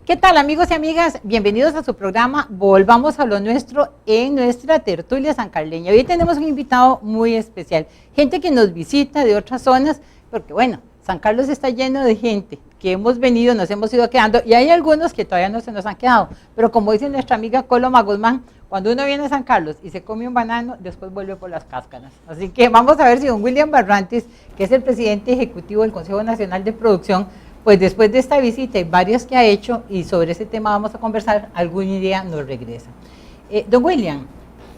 ¿Qué tal, amigos y amigas? Bienvenidos a su programa Volvamos a lo Nuestro en nuestra tertulia sancarleña. Hoy tenemos un invitado muy especial, gente que nos visita de otras zonas, porque bueno, San Carlos está lleno de gente que hemos venido, nos hemos ido quedando, y hay algunos que todavía no se nos han quedado, pero como dice nuestra amiga Coloma Guzmán, cuando uno viene a San Carlos y se come un banano, después vuelve por las cáscaras. Así que vamos a ver si don William Barrantes, que es el presidente ejecutivo del Consejo Nacional de Producción, pues después de esta visita y varias que ha hecho, y sobre ese tema vamos a conversar, algún día nos regresa. Don William,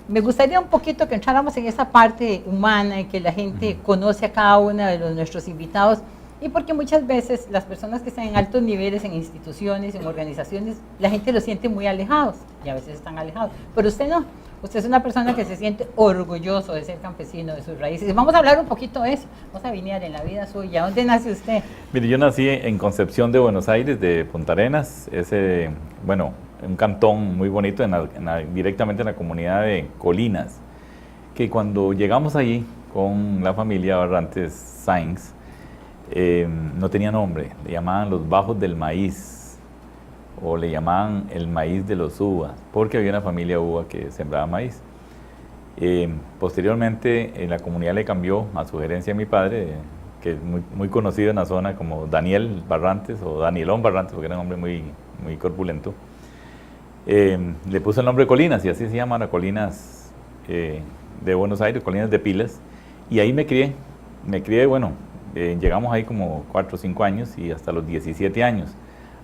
me gustaría un poquito que entráramos en esa parte humana, en que la gente conoce a cada uno de nuestros invitados, y porque muchas veces las personas que están en altos niveles, en instituciones, en organizaciones, la gente los siente muy alejados, y a veces están alejados, pero usted no. Usted es una persona que se siente orgulloso de ser campesino, de sus raíces. Vamos a hablar un poquito de eso. Vamos a venir en la vida suya. ¿Dónde nace usted? Mire, yo nací en Concepción de Buenos Aires, de Punta Arenas. Un cantón muy bonito, directamente en la comunidad de Colinas. Que cuando llegamos allí con la familia Barrantes Sáenz, no tenía nombre. Le llamaban los Bajos del Maíz, o le llamaban el maíz de los uvas, porque había una familia uva que sembraba maíz. Posteriormente, la comunidad le cambió a sugerencia de mi padre, que es muy conocido en la zona como Daniel Barrantes, o Danielón Barrantes, porque era un hombre muy corpulento. Le puso el nombre Colinas, y así se llaman las Colinas de Buenos Aires, Colinas de Pilas, y ahí me crié, llegamos ahí como 4 o 5 años, y hasta los 17 años.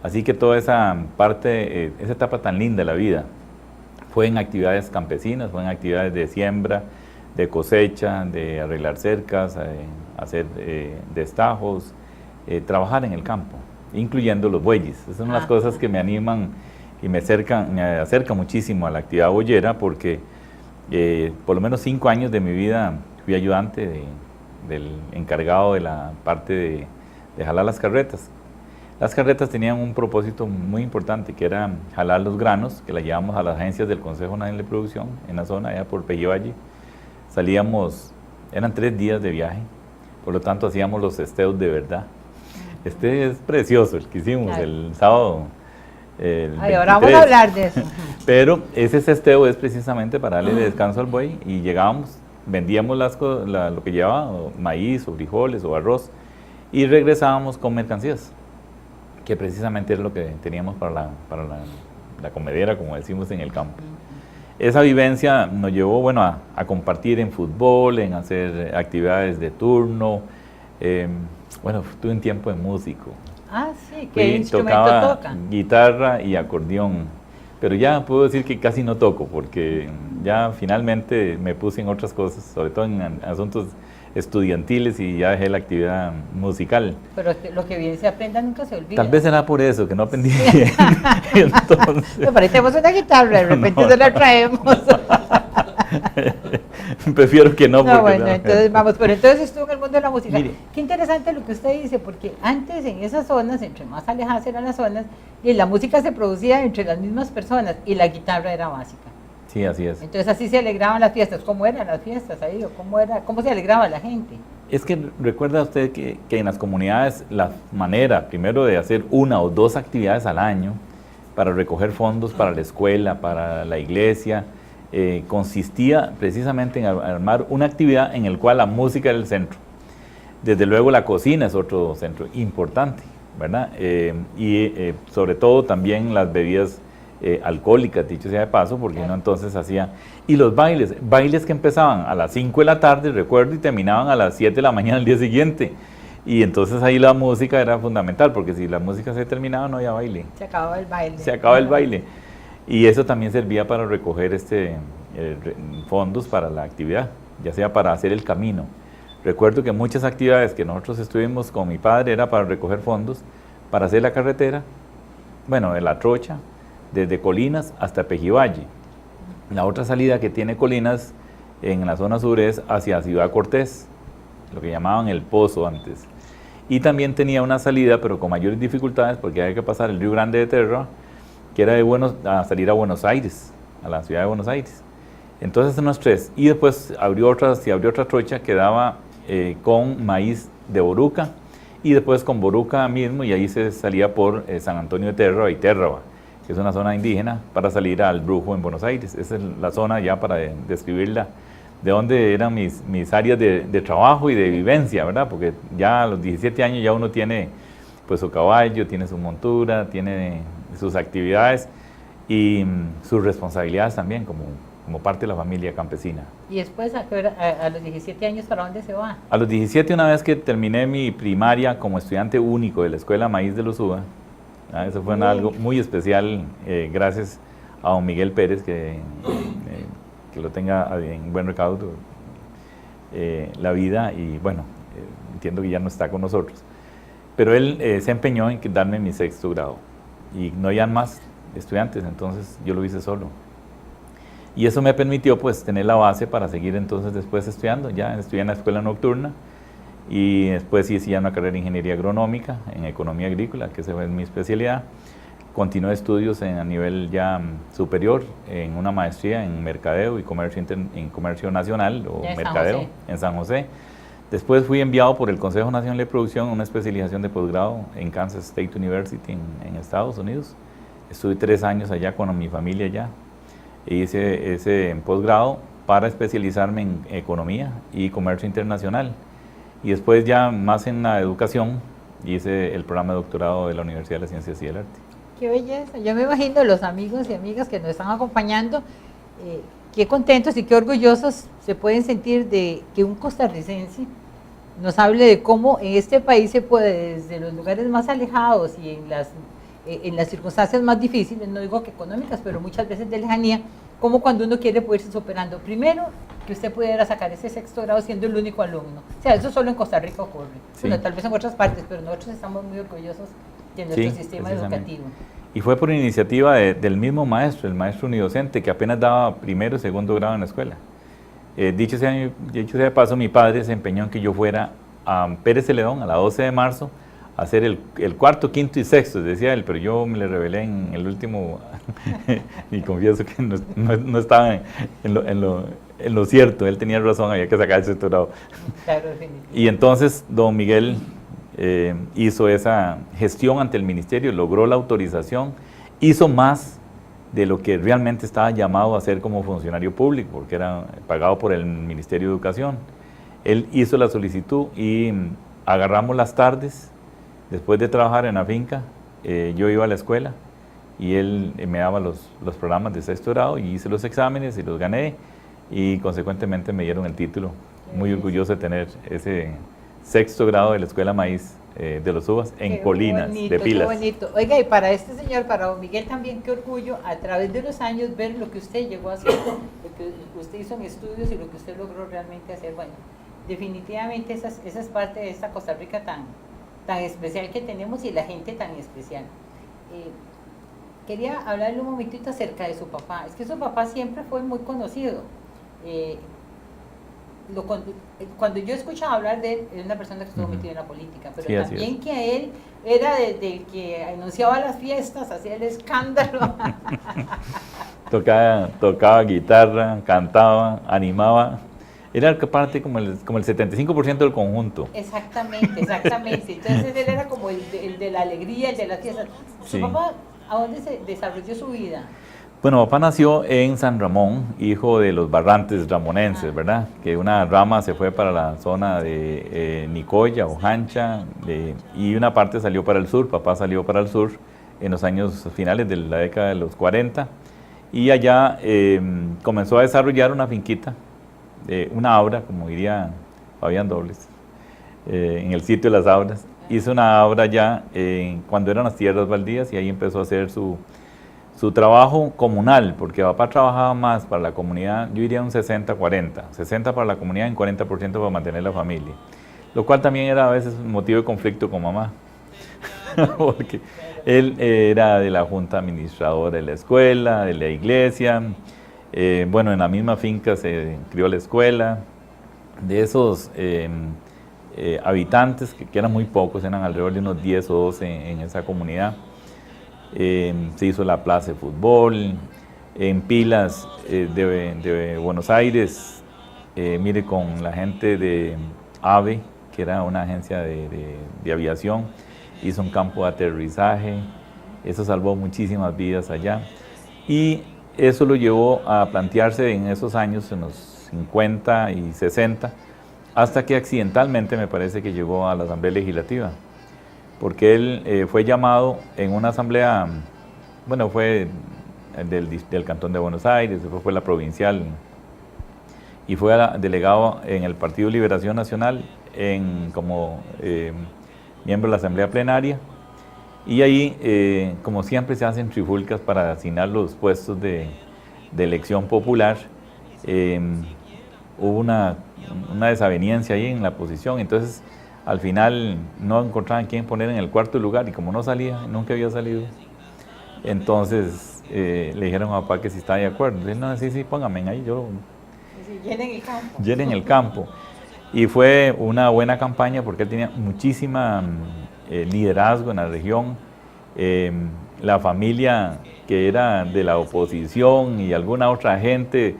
Así que toda esa parte, esa etapa tan linda de la vida, fue en actividades campesinas, fue en actividades de siembra, de cosecha, de arreglar cercas, hacer destajos, trabajar en el campo, incluyendo los bueyes. Esas son las cosas que me animan y me acerca muchísimo a la actividad boyera, porque por lo menos 5 años de mi vida fui ayudante del encargado de la parte de jalar las carretas. Las carretas tenían un propósito muy importante, que era jalar los granos, que las llevamos a las agencias del Consejo Nacional de Producción, en la zona, allá por Pejivalle. Salíamos, eran 3 días de viaje, por lo tanto hacíamos los esteos de verdad. Este es precioso, el que hicimos el sábado. Ahora vamos a hablar de eso. Pero ese esteo es precisamente para darle descanso al buey, y llegábamos, vendíamos lo que llevaba, maíz o frijoles o arroz, y regresábamos con mercancías, que precisamente es lo que teníamos para la comedera, como decimos en el campo. Esa vivencia nos llevó, a compartir en fútbol, en hacer actividades de turno. Tuve un tiempo de músico. Ah, sí, ¿qué instrumento toca? Guitarra y acordeón, pero ya puedo decir que casi no toco, porque ya finalmente me puse en otras cosas, sobre todo en asuntos estudiantiles, y ya dejé la actividad musical. Pero lo que bien se aprenda nunca se olvida. Tal vez era por eso, que no aprendí bien. Entonces, me parecemos una guitarra, de repente no la traemos. Prefiero que no. Entonces vamos, pero entonces estuvo en el mundo de la música. Mire, qué interesante lo que usted dice, porque antes en esas zonas, entre más alejadas eran las zonas, y la música se producía entre las mismas personas, y la guitarra era básica. Sí, así es. Entonces así se alegraban las fiestas. ¿Cómo eran las fiestas ahí? ¿Cómo se alegraba la gente? Es que recuerda usted que en las comunidades la manera primero de hacer 1 o 2 actividades al año para recoger fondos para la escuela, para la iglesia, consistía precisamente en armar una actividad en la cual la música era el centro. Desde luego la cocina es otro centro importante, ¿verdad? Sobre todo también las bebidas alcohólicas, dicho sea de paso, porque no, entonces hacía, y los bailes que empezaban a las 5 de la tarde, recuerdo, y terminaban a las 7 de la mañana al día siguiente, y entonces ahí la música era fundamental, porque si la música se terminaba no había baile. Se acababa el baile. Se acababa el baile, y eso también servía para recoger fondos para la actividad, ya sea para hacer el camino. Recuerdo que muchas actividades que nosotros estuvimos con mi padre era para recoger fondos, para hacer la carretera, de la trocha, desde Colinas hasta Pejivalle. La otra salida que tiene Colinas en la zona sur es hacia Ciudad Cortés, lo que llamaban el Pozo antes. Y también tenía una salida, pero con mayores dificultades, porque había que pasar el Río Grande de Terra, que era a salir a Buenos Aires, a la ciudad de Buenos Aires. Entonces unos 3. Y después se abrió otra trocha que daba con maíz de Boruca y después con Boruca mismo, y ahí se salía por San Antonio de Térraba y Térraba, que es una zona indígena, para salir al Brujo en Buenos Aires. Esa es la zona ya para describirla, de donde eran mis áreas de trabajo y de vivencia, ¿verdad? Porque ya a los 17 años ya uno tiene pues su caballo, tiene su montura, tiene sus actividades y sus responsabilidades también como parte de la familia campesina. Y después, a los 17 años, ¿para dónde se va? A los 17, una vez que terminé mi primaria como estudiante único de la Escuela Maíz de los UBA, eso fue algo muy especial, gracias a don Miguel Pérez, que lo tenga en buen recaudo la vida, y bueno, entiendo que ya no está con nosotros. Pero él se empeñó en darme mi 6º grado, y no había más estudiantes, entonces yo lo hice solo. Y eso me permitió pues tener la base para seguir entonces después estudiando. Ya estudié en la escuela nocturna y después hice ya una carrera de ingeniería agronómica en economía agrícola, que esa fue mi especialidad. Continué estudios a nivel ya superior en una maestría en mercadeo y comercio nacional o mercadeo en San José. Después fui enviado por el Consejo Nacional de Producción a una especialización de posgrado en Kansas State University en Estados Unidos. Estuve 3 años allá con mi familia allá. Hice ese posgrado para especializarme en economía y comercio internacional. Y después ya más en la educación hice el programa de doctorado de la Universidad de las Ciencias y del Arte. Qué belleza. Yo me imagino los amigos y amigas que nos están acompañando, qué contentos y qué orgullosos se pueden sentir de que un costarricense nos hable de cómo en este país se puede, desde los lugares más alejados y en las circunstancias más difíciles, no digo que económicas, pero muchas veces de lejanía, como cuando uno quiere poder irse superando. Primero, que usted pudiera sacar ese 6º grado siendo el único alumno. O sea, eso solo en Costa Rica ocurre. Sí. Bueno, tal vez en otras partes, pero nosotros estamos muy orgullosos de nuestro sistema educativo. Y fue por iniciativa del mismo maestro, el maestro unidocente, que apenas daba 1º y 2º grado en la escuela. Dicho sea de paso, mi padre se empeñó en que yo fuera a Pérez Celedón a la 12 de marzo, hacer el 4º, 5º y 6º, decía él, pero yo me le rebelé en el último y confieso que no estaba en lo cierto. Él tenía razón, había que sacar el 6º grado. Claro, y entonces don Miguel hizo esa gestión ante el ministerio, logró la autorización, hizo más de lo que realmente estaba llamado a hacer como funcionario público, porque era pagado por el Ministerio de Educación. Él hizo la solicitud y agarramos las tardes. Después de trabajar en la finca, yo iba a la escuela y él me daba los programas de 6º grado y hice los exámenes y los gané, y consecuentemente me dieron el título. Muy orgulloso de tener ese 6º grado de la Escuela Maíz de los Uvas en Colinas, bonito, de Pilas. Qué bonito. Oiga, y para este señor, para don Miguel también, qué orgullo a través de los años ver lo que usted llegó a hacer, lo que usted hizo en estudios y lo que usted logró realmente hacer. Bueno, definitivamente esa es parte de esta Costa Rica tan especial que tenemos y la gente tan especial. Quería hablarle un momentito acerca de su papá. Es que su papá siempre fue muy conocido. Cuando yo escuchaba hablar de él, era una persona que estuvo metida en la política, pero sí, también que él era desde el que anunciaba las fiestas, hacía el escándalo. tocaba guitarra, cantaba, animaba. Era parte como el 75% del conjunto. Exactamente. Entonces él era como el de la alegría, el de las fiestas. ¿Su papá a dónde se desarrolló su vida? Bueno, papá nació en San Ramón, hijo de los barrantes ramonenses, ¿verdad? Que una rama se fue para la zona de Nicoya o Jancha, y una parte salió para el sur. Papá salió para el sur en los años finales de la década de los 40, y allá comenzó a desarrollar una finquita, una abra, como diría Fabián Dobles, en el sitio de las abras. Hizo una abra ya cuando eran las tierras baldías, y ahí empezó a hacer su trabajo comunal, porque papá trabajaba más para la comunidad, yo diría un 60-40, 60 para la comunidad y un 40% para mantener la familia, lo cual también era a veces motivo de conflicto con mamá, porque él era de la junta administradora de la escuela, de la iglesia, bueno, en la misma finca se crió la escuela. De esos habitantes, que eran muy pocos, eran alrededor de unos 10 o 12 en esa comunidad, se hizo la plaza de fútbol. En Pilas de Buenos Aires, mire, con la gente de AVE, que era una agencia de aviación, hizo un campo de aterrizaje, eso salvó muchísimas vidas allá. Y eso lo llevó a plantearse en esos años, en los 50 y 60, hasta que accidentalmente me parece que llegó a la Asamblea Legislativa, porque él fue llamado en una asamblea, bueno, fue del Cantón de Buenos Aires, después fue la provincial, y fue delegado en el Partido Liberación Nacional como miembro de la Asamblea Plenaria, y ahí, como siempre se hacen trifulcas para asignar los puestos de elección popular, hubo una desaveniencia ahí en la posición, entonces al final no encontraban quién poner en el cuarto lugar, y como no salía, nunca había salido, entonces le dijeron a papá que si estaba de acuerdo. Dice, no, sí, pónganme ahí, Sí, llenen el campo. Llenen el campo. Y fue una buena campaña porque él tenía muchísima liderazgo en la región. La familia que era de la oposición y alguna otra gente,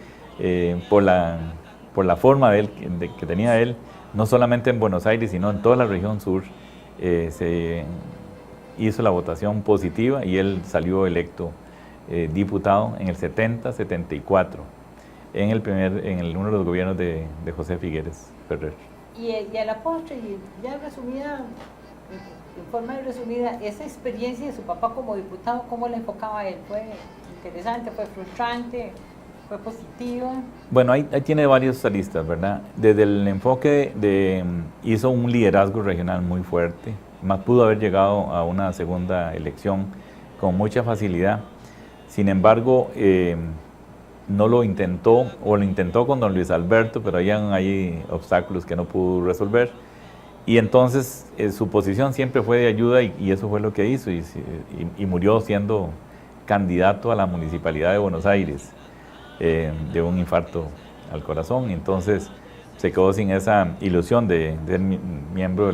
por la forma que tenía él, no solamente en Buenos Aires, sino en toda la región sur, se hizo la votación positiva y él salió electo diputado en el 70-74, en uno de los gobiernos de José Figueres Ferrer. Y a la postre, y ya resumida, en forma resumida, esa experiencia de su papá como diputado, ¿cómo la enfocaba él? ¿Fue interesante, fue frustrante, fue positiva? Bueno, ahí tiene varios aristas, ¿verdad? Desde el enfoque hizo un liderazgo regional muy fuerte, más pudo haber llegado a una segunda elección con mucha facilidad. Sin embargo, no lo intentó, o lo intentó con don Luis Alberto, pero habían ahí obstáculos que no pudo resolver. Y entonces su posición siempre fue de ayuda y eso fue lo que hizo y murió siendo candidato a la Municipalidad de Buenos Aires de un infarto al corazón. Entonces se quedó sin esa ilusión de ser miembro de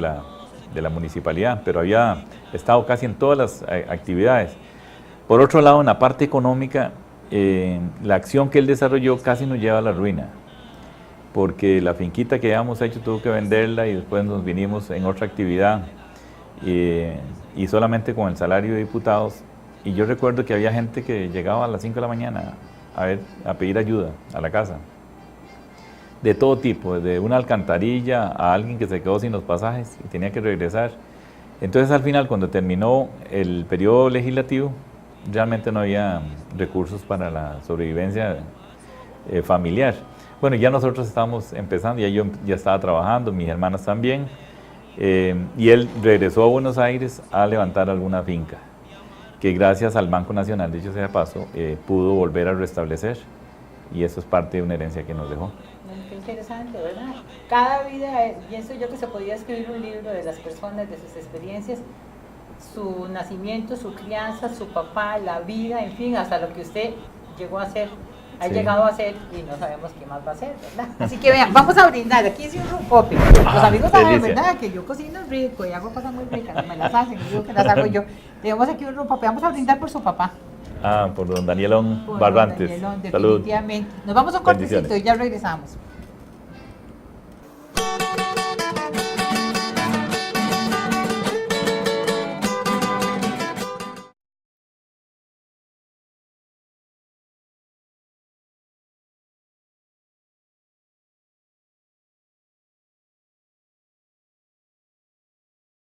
la municipalidad, pero había estado casi en todas las actividades. Por otro lado, en la parte económica, la acción que él desarrolló casi nos lleva a la ruina, porque la finquita que habíamos hecho tuvo que venderla y después nos vinimos en otra actividad y solamente con el salario de diputados. Y yo recuerdo que había gente que llegaba a las 5 de la mañana a pedir ayuda a la casa, de todo tipo, desde una alcantarilla a alguien que se quedó sin los pasajes y tenía que regresar. Entonces al final, cuando terminó el periodo legislativo, realmente no había recursos para la sobrevivencia familiar. Bueno, ya nosotros estábamos empezando, ya yo ya estaba trabajando, mis hermanas también, y él regresó a Buenos Aires a levantar alguna finca, que gracias al Banco Nacional, dicho sea de paso, pudo volver a restablecer, y eso es parte de una herencia que nos dejó. Qué interesante, ¿verdad? Cada vida, pienso yo que se podía escribir un libro de las personas, de sus experiencias, su nacimiento, su crianza, su papá, la vida, en fin, hasta lo que usted llegó a hacer, ha llegado a hacer y no sabemos qué más va a hacer, ¿verdad? Así que vean, vamos a brindar. Aquí hice un rompope. Los amigos saben, ¿verdad? Que yo cocino rico y hago cosas muy ricas, no me las hacen, digo que las hago yo. Tenemos aquí un rompope, vamos a brindar por su papá. Por don Danielón Barrantes. Don Danielón, definitivamente. Nos vamos a un cortecito y ya regresamos.